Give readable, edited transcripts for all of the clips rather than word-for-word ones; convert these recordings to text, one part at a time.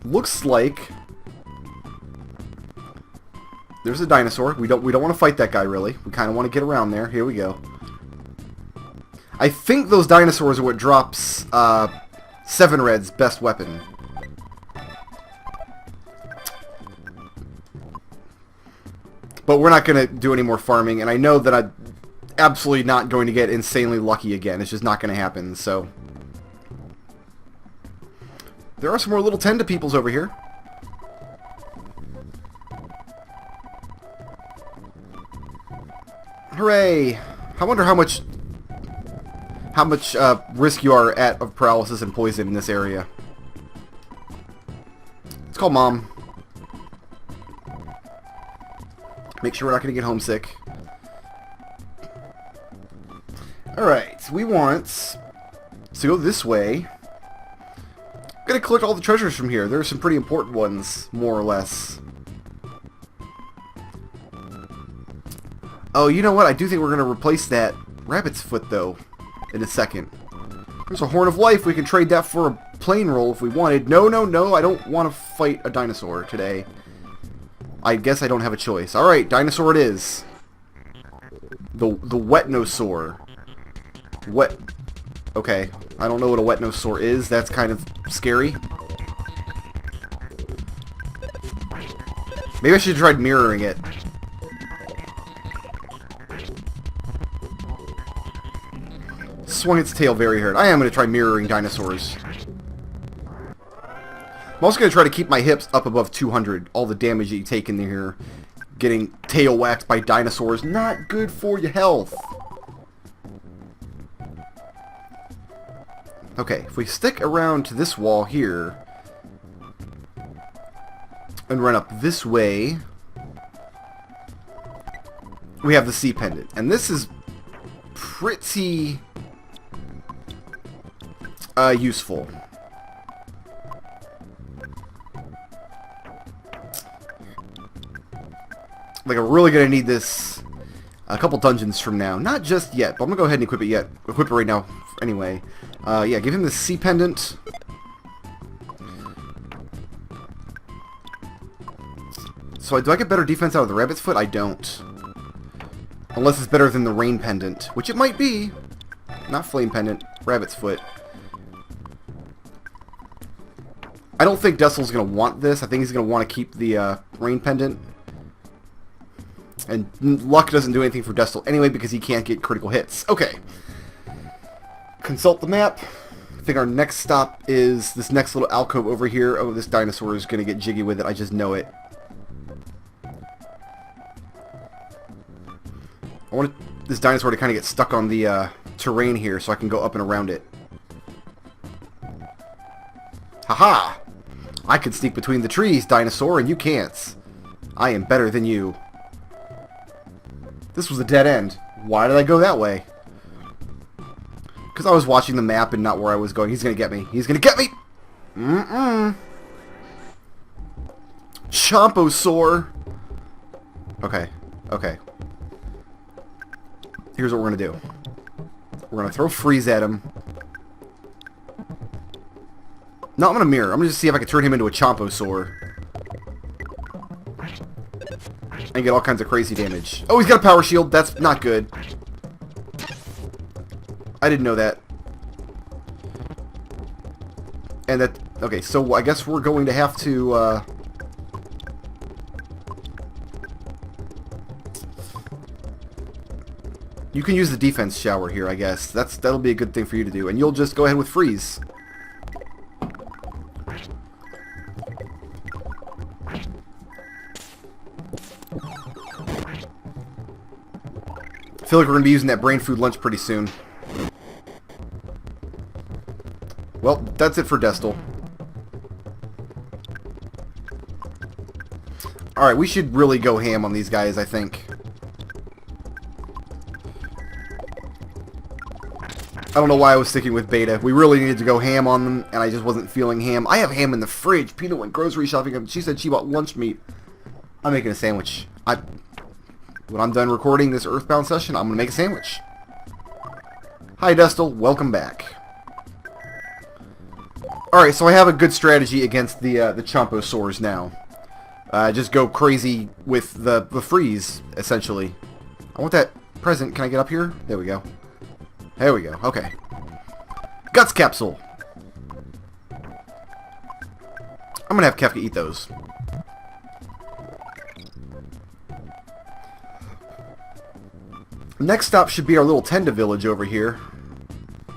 Looks like there's a dinosaur. We don't want to fight that guy, really. We kind of want to get around there. Here we go. I think those dinosaurs are what drops 7 Red's best weapon. But we're not going to do any more farming, and I know that I'm absolutely not going to get insanely lucky again. It's just not going to happen, so... There are some more little tenda peoples over here. Hooray! I wonder how much risk you are at of paralysis and poison in this area. Let's call Mom. Make sure we're not going to get homesick. Alright, we want to go this way. I'm going to collect all the treasures from here. There are some pretty important ones, more or less. Oh, you know what? I do think we're going to replace that rabbit's foot, though, in a second. There's a Horn of Life. We can trade that for a plain roll if we wanted. No, no, no. I don't want to fight a dinosaur today. I guess I don't have a choice. Alright, dinosaur it is. The wetnosaur. Wet... Okay. I don't know what a wetnosaur is. That's kind of scary. Maybe I should have tried mirroring it. Swung its tail very hard. I am going to try mirroring dinosaurs. I'm also going to try to keep my hips up above 200. All the damage that you take in here. Getting tail whacked by dinosaurs. Not good for your health. Okay, if we stick around to this wall here. And run up this way. We have the sea pendant. And this is pretty useful. Like, I'm really going to need this a couple dungeons from now. Not just yet, but I'm going to go ahead and equip it right now anyway. Yeah, give him the sea pendant. So do I get better defense out of the rabbit's foot? I don't. Unless it's better than the rain pendant, which it might be. Not flame pendant, rabbit's foot. I don't think Dessel's going to want this. I think he's going to want to keep the rain pendant. And luck doesn't do anything for Destel anyway because he can't get critical hits. Okay. Consult the map. I think our next stop is this next little alcove over here. Oh, this dinosaur is going to get jiggy with it. I just know it. I want this dinosaur to kind of get stuck on the terrain here so I can go up and around it. Haha! I can sneak between the trees, dinosaur, and you can't. I am better than you. This was a dead end. Why did I go that way? Because I was watching the map and not where I was going. He's going to get me. He's going to get me! Chomposaur! Okay. Okay. Here's what we're going to do. We're going to throw freeze at him. No, I'm going to mirror. I'm going to just see if I can turn him into a Chomposaur. And get all kinds of crazy damage. Oh, he's got a power shield. That's not good. I didn't know that. And that... Okay, so I guess we're going to have to... You can use the defense shower here, I guess. That'll be a good thing for you to do. And you'll just go ahead with freeze. I feel like we're going to be using that brain food lunch pretty soon. Well, that's it for Destel. Alright, we should really go ham on these guys, I think. I don't know why I was sticking with beta. We really needed to go ham on them, and I just wasn't feeling ham. I have ham in the fridge. Peanut went grocery shopping, and she said she bought lunch meat. I'm making a sandwich. When I'm done recording this EarthBound session, I'm going to make a sandwich. Hi, Destel. Welcome back. Alright, so I have a good strategy against the Chomposaurs now. Just go crazy with the freeze, essentially. I want that present. Can I get up here? There we go. There we go. Okay. Guts capsule. I'm gonna have Kefka eat those. Next stop should be our little Tenda village over here.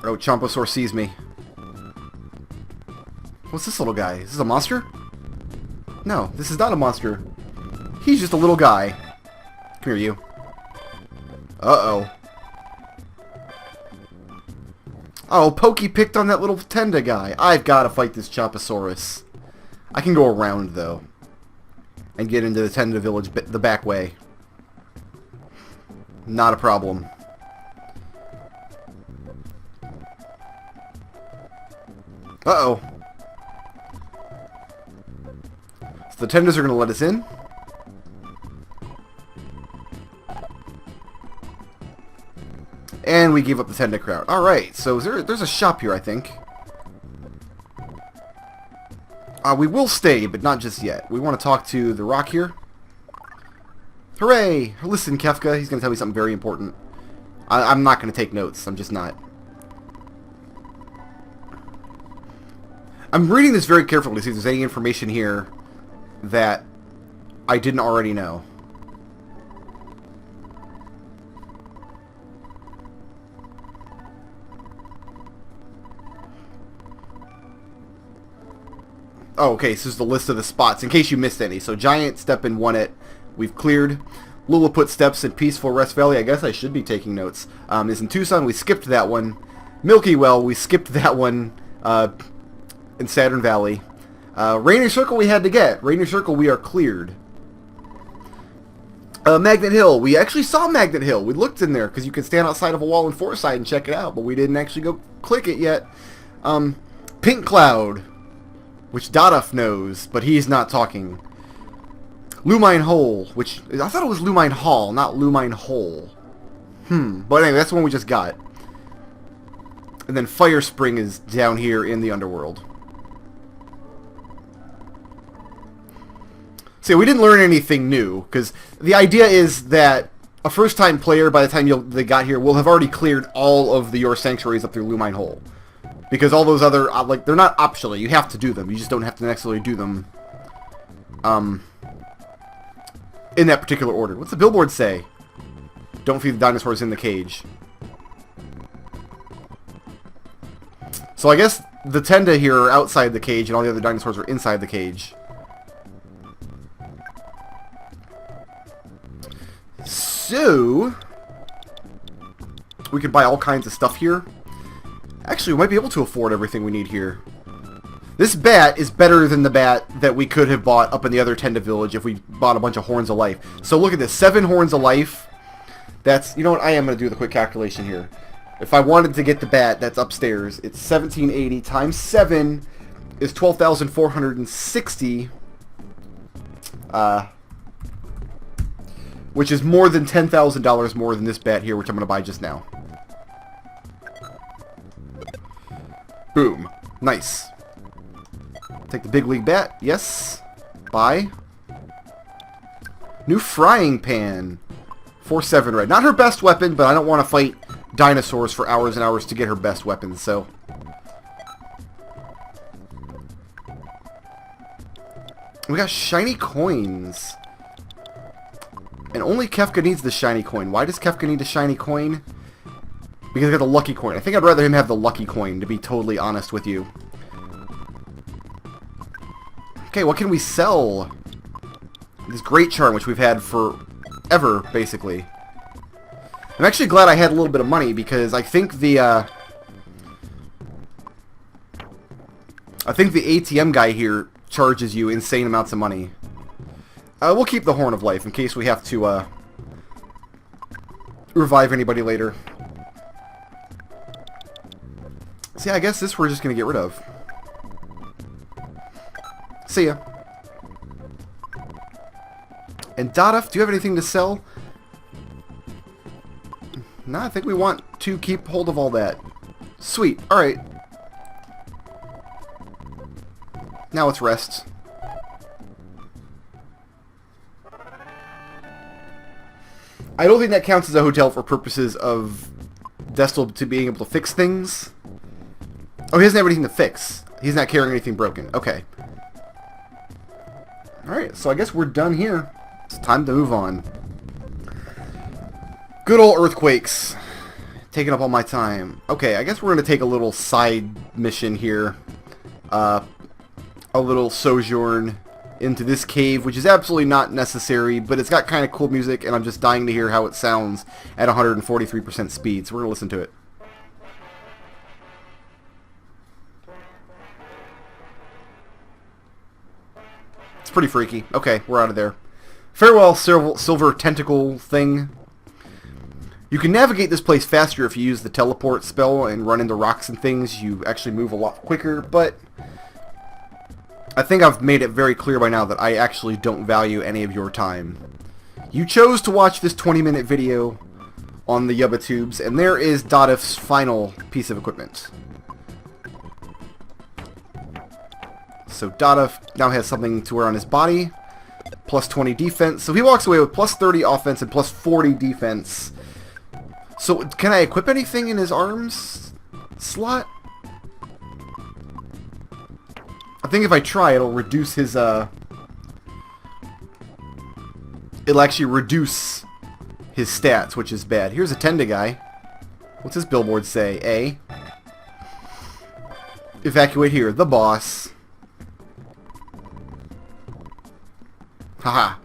Oh, Chomposaur sees me. What's this little guy? Is this a monster? No, this is not a monster. He's just a little guy. Come here, you. Uh-oh. Oh, Pokey picked on that little Tenda guy. I've got to fight this Chomposaurus. I can go around, though, and get into the Tenda village the back way. Not a problem. Uh-oh. So the Tendas are going to let us in. And we gave up the Tenda crowd. Alright, so there's a shop here, I think. We will stay, but not just yet. We want to talk to the rock here. Hooray! Listen, Kefka, he's going to tell me something very important. I'm not going to take notes. I'm just not. I'm reading this very carefully to see if there's any information here that I didn't already know. Oh, okay, so this is the list of the spots, in case you missed any. So, Giant Step in won it. We've cleared. Lilliput Steps in Peaceful Rest Valley. I guess I should be taking notes. Is in Tucson. We skipped that one. Milky Well. We skipped that one in Saturn Valley. Rainier Circle we had to get. Rainier Circle we are cleared. Magnet Hill. We actually saw Magnet Hill. We looked in there because you can stand outside of a wall in Foresight and check it out, but we didn't actually go click it yet. Pink Cloud, which Doduf knows, but he's not talking. Lumine Hole, which I thought it was Lumine Hall, not Lumine Hole. But anyway, that's the one we just got. And then Fire Spring is down here in the underworld. So we didn't learn anything new, because the idea is that a first-time player, by the time they got here, will have already cleared all of your sanctuaries up through Lumine Hole. Because all those other, like, they're not optional. You have to do them. You just don't have to necessarily do them in that particular order. What's the billboard say? Don't feed the dinosaurs in the cage. So I guess the Tenda here are outside the cage and all the other dinosaurs are inside the cage. So we could buy all kinds of stuff here. Actually, we might be able to afford everything we need here. This bat is better than the bat that we could have bought up in the other Tenda village if we bought a bunch of Horns of Life. So look at this, 7 Horns of Life. That's, you know what, I am going to do the quick calculation here. If I wanted to get the bat that's upstairs, it's 1780 times 7 is 12,460. Which is more than $10,000 more than this bat here, which I'm going to buy just now. Boom. Nice. Take the big league bat. Yes. Buy. New frying pan. 4/7 red. Not her best weapon, but I don't want to fight dinosaurs for hours and hours to get her best weapon, so. We got shiny coins. And only Kefka needs the shiny coin. Why does Kefka need a shiny coin? Because I got the lucky coin. I think I'd rather him have the lucky coin, to be totally honest with you. Okay, what can we sell? This Great Charm, which we've had forever, basically. I'm actually glad I had a little bit of money, because I think the ATM guy here charges you insane amounts of money. We'll keep the Horn of Life in case we have to revive anybody later. See, I guess this we're just going to get rid of. See ya. And Doduf, do you have anything to sell? No, I think we want to keep hold of all that. Sweet. Alright. now it's rest. I don't think that counts as a hotel for purposes of Destal to being able to fix things. Oh, he doesn't have anything to fix. He's not carrying anything broken. Okay. Alright, so I guess we're done here. It's time to move on. Good old earthquakes. Taking up all my time. Okay, I guess we're going to take a little side mission here. A little sojourn into this cave, which is absolutely not necessary, but it's got kind of cool music, and I'm just dying to hear how it sounds at 143% speed, so we're going to listen to it. It's pretty freaky. Okay, we're out of there. Farewell, silver tentacle thing. You can navigate this place faster if you use the teleport spell and run into rocks and things. You actually move a lot quicker, but I think I've made it very clear by now that I actually don't value any of your time. You chose to watch this 20-minute video on the Yubba Tubes, and there is Dodif's final piece of equipment. So Dodif now has something to wear on his body. Plus 20 defense. So he walks away with plus 30 offense and plus 40 defense. So can I equip anything in his arms slot? I think if I try, it'll reduce his, it'll actually reduce his stats, which is bad. Here's a Tenda guy. What's his billboard say? A. Evacuate here. The boss. Haha.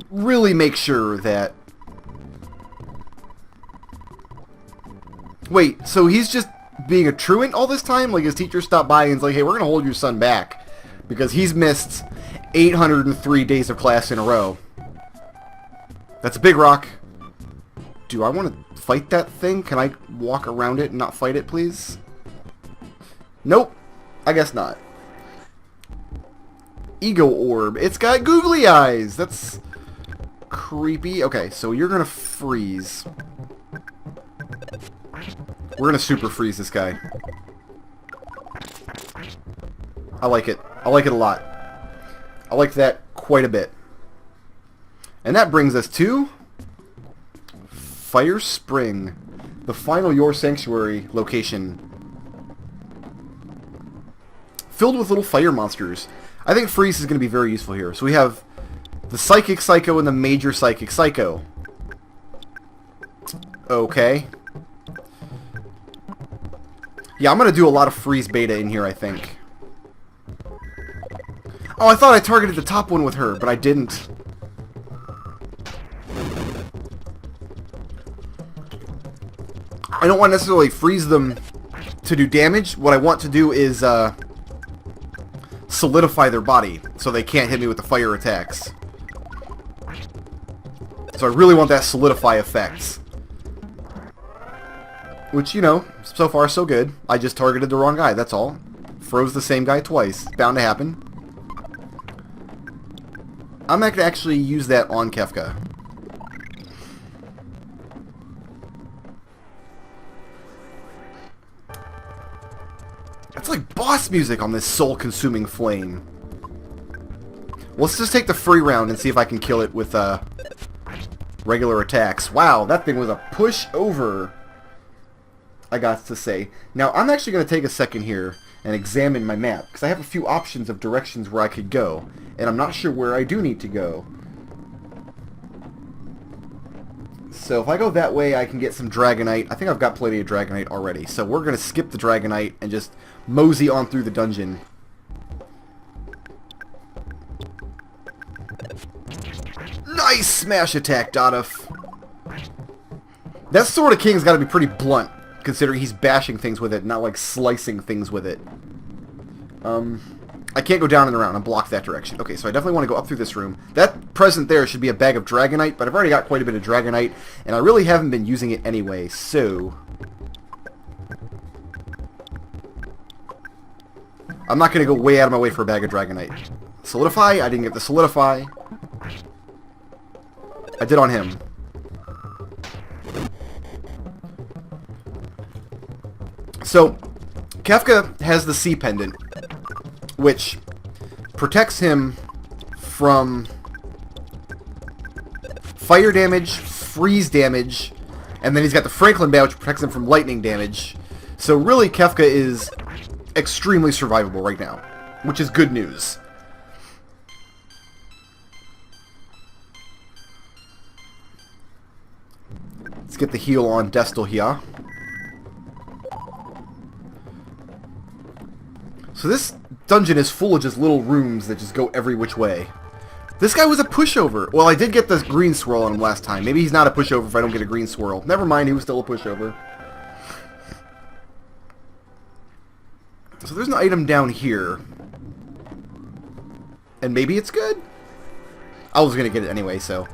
Really make sure that... Wait, so he's just being a truant all this time? Like his teacher stopped by and is like, hey, we're going to hold your son back because he's missed 803 days of class in a row. That's a big rock. Do I want to fight that thing? Can I walk around it and not fight it, please? Nope. I guess not. Ego orb. It's got googly eyes. That's creepy. Okay, so you're going to freeze. We're going to super freeze this guy. I like it. I like it a lot. I like that quite a bit. And that brings us to Fire Spring, the final Your Sanctuary location. Filled with little fire monsters. I think freeze is going to be very useful here. So we have the Psychic Psycho and the Major Psychic Psycho. Okay. Yeah, I'm going to do a lot of freeze beta in here, I think. Oh, I thought I targeted the top one with her, but I didn't. I don't want to necessarily freeze them to do damage. What I want to do is solidify their body so they can't hit me with the fire attacks. So I really want that solidify effect. Which, you know, so far so good. I just targeted the wrong guy, that's all. Froze the same guy twice. Bound to happen. I'm not going to actually use that on Kefka. It's like boss music on this soul-consuming flame. Let's just take the free round and see if I can kill it with regular attacks. Wow, that thing was a pushover, I got to say. Now, I'm actually going to take a second here and examine my map, because I have a few options of directions where I could go, and I'm not sure where I do need to go. So if I go that way, I can get some Dragonite. I think I've got plenty of Dragonite already, so we're going to skip the Dragonite and just mosey on through the dungeon. Nice smash attack, Dodif. That Sword of King's got to be pretty blunt, considering he's bashing things with it, not like slicing things with it. I can't go down and around. I'm blocked that direction. Okay, so I definitely want to go up through this room. That present there should be a bag of Dragonite, but I've already got quite a bit of Dragonite, and I really haven't been using it anyway, so... I'm not going to go way out of my way for a bag of Dragonite. Solidify? I didn't get the Solidify. I did on him. So, Kefka has the Sea Pendant, which protects him from fire damage, freeze damage, and then he's got the Franklin badge, which protects him from lightning damage. So really, Kefka is extremely survivable right now, which is good news. Let's get the heal on Destel here. So this dungeon is full of just little rooms that just go every which way. This guy was a pushover. Well, I did get the green swirl on him last time. Maybe he's not a pushover if I don't get a green swirl. Never mind, he was still a pushover. So there's an item down here. And maybe it's good? I was going to get it anyway, so...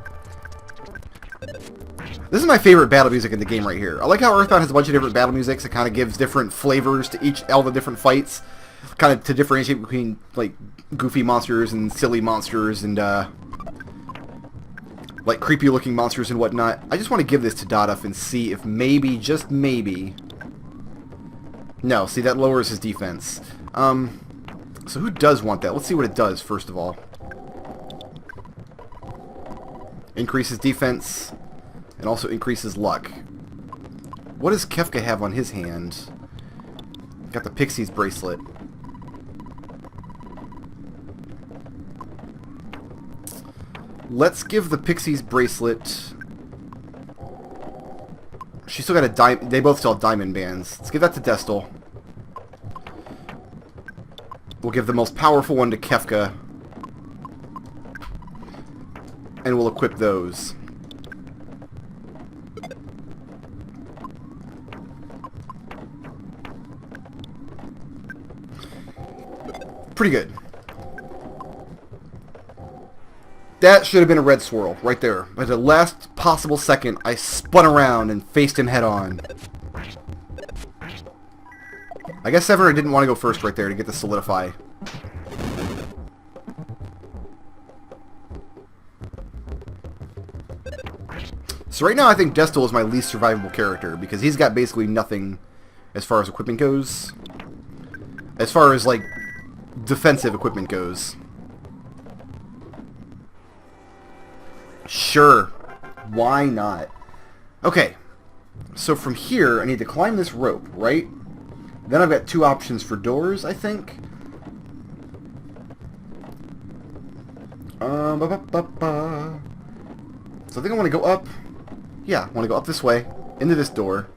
This is my favorite battle music in the game right here. I like how EarthBound has a bunch of different battle musics. It kind of gives different flavors to all the different fights. Kind of to differentiate between, like, goofy monsters and silly monsters and, like, creepy-looking monsters and whatnot. I just want to give this to Doduf and see if maybe, just maybe... No, see, that lowers his defense. So who does want that? Let's see what it does, first of all. Increases defense... and also increases luck. What does Kefka have on his hand? Got the Pixie's bracelet. Let's give the Pixie's bracelet... She's still got a diamond... They both still have diamond bands. Let's give that to Destel. We'll give the most powerful one to Kefka. And we'll equip those. Pretty good. That should have been a red swirl, right there. At the last possible second, I spun around and faced him head on. I guess Severin didn't want to go first right there to get the solidify. So right now I think Destel is my least survivable character, because he's got basically nothing as far as equipment goes. As far as, like, defensive equipment goes. Sure. Why not? Okay. So from here, I need to climb this rope, right? Then I've got two options for doors, I think. So I think I want to go up. Yeah, I want to go up this way, into this door.